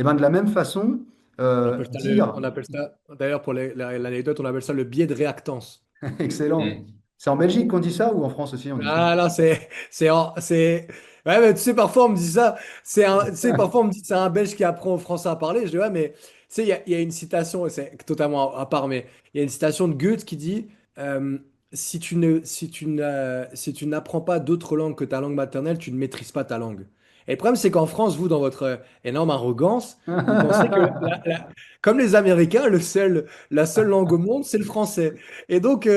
Et ben de la même façon, On dire, appelle ça, d'ailleurs, pour l'anecdote, on appelle ça le biais de réactance. excellent. Mm. C'est en Belgique qu'on dit ça ou en France aussi on dit ça? Ah là, ouais, mais tu sais, parfois on me dit ça, tu sais, parfois on me dit c'est un Belge qui apprend au français à parler. Je dis, ouais, mais tu sais, il y a une citation, et c'est totalement à part, mais il y a une citation de Goethe qui dit, euh, si tu n'apprends pas d'autres langues que ta langue maternelle, tu ne maîtrises pas ta langue. Et le problème, c'est qu'en France, vous, dans votre énorme arrogance, vous pensez que, comme les Américains, la seule langue au monde, c'est le français. Et donc,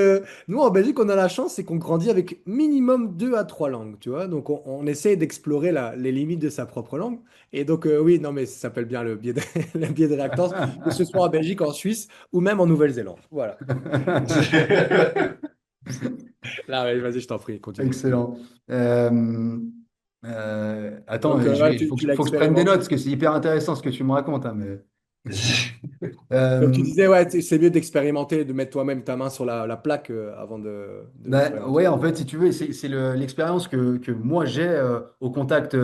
nous, en Belgique, on a la chance, c'est qu'on grandit avec minimum deux à trois langues, tu vois. Donc, on essaie d'explorer les limites de sa propre langue. Et donc, oui, non, mais ça s'appelle bien le biais de, le biais de réactance, que ce soit en Belgique, en Suisse ou même en Nouvelle-Zélande. Voilà. Là, ouais, vas-y, je t'en prie, continue. Excellent. Euh, attends, Donc, ouais, tu l'as faut que je prenne des notes expérimenté. parce que c'est hyper intéressant ce que tu me racontes, hein, mais... Donc, tu Euh, disais, ouais, c'est mieux d'expérimenter, de mettre toi-même ta main sur la plaque avant d'expérimenter. ouais, en fait, si tu veux, c'est l'expérience que moi j'ai au contact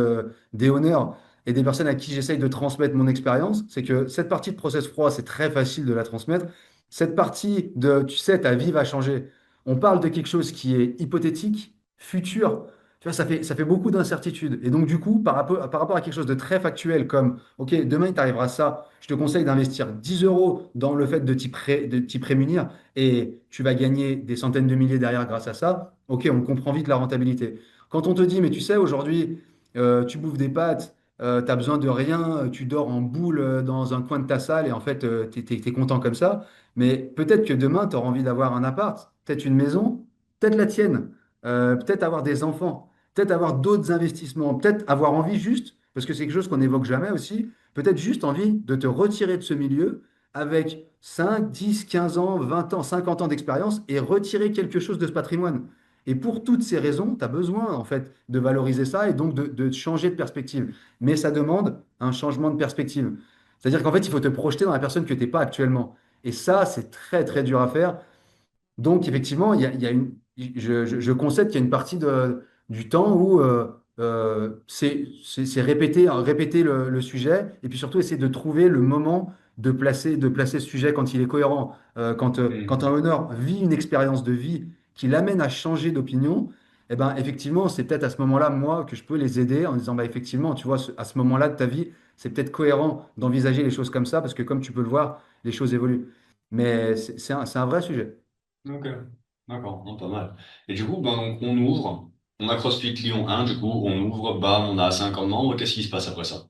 des honneurs et des personnes à qui j'essaye de transmettre mon expérience. C'est que cette partie de process froid, c'est très facile de la transmettre. Cette partie de, tu sais, ta vie va changer. On parle de quelque chose qui est hypothétique, futur. Tu vois, ça fait beaucoup d'incertitudes. Et donc, du coup, par rapport à quelque chose de très factuel comme, OK, demain, il t'arrivera ça, je te conseille d'investir 10 euros dans le fait de t'y prémunir et tu vas gagner des centaines de milliers derrière grâce à ça, ok, on comprend vite la rentabilité. Quand on te dit, mais tu sais, aujourd'hui, tu bouffes des pâtes, tu as besoin de rien, tu dors en boule dans un coin de ta salle et en fait, tu es, content comme ça, mais peut-être que demain, tu auras envie d'avoir un appart, peut-être une maison, peut-être la tienne, peut-être avoir des enfants, peut-être avoir d'autres investissements, peut-être avoir envie juste, parce que c'est quelque chose qu'on n'évoque jamais aussi, peut-être juste envie de te retirer de ce milieu avec 5, 10, 15 ans, 20 ans, 50 ans d'expérience et retirer quelque chose de ce patrimoine. Et pour toutes ces raisons, tu as besoin en fait de valoriser ça et donc de changer de perspective. Mais ça demande un changement de perspective. C'est-à-dire qu'en fait, il faut te projeter dans la personne que tu n'es pas actuellement. Et ça, c'est très très dur à faire. Donc, effectivement, il y a une, je concède qu'il y a une partie du temps où c'est répéter le sujet et puis surtout essayer de trouver le moment de placer ce sujet quand il est cohérent. Quand un Mm. honneur vit une expérience de vie qui l'amène à changer d'opinion, eh ben, effectivement, c'est peut-être à ce moment-là, moi, que je peux les aider en disant, bah, effectivement, tu vois, à ce moment-là de ta vie, c'est peut-être cohérent d'envisager les choses comme ça parce que, comme tu peux le voir, les choses évoluent. Mais c'est un vrai sujet. Ok, d'accord, non, pas mal. Et du coup, ben, donc, on ouvre, on a CrossFit Lyon 1, du coup, on ouvre, bam, on a 50 membres, qu'est-ce qui se passe après ça?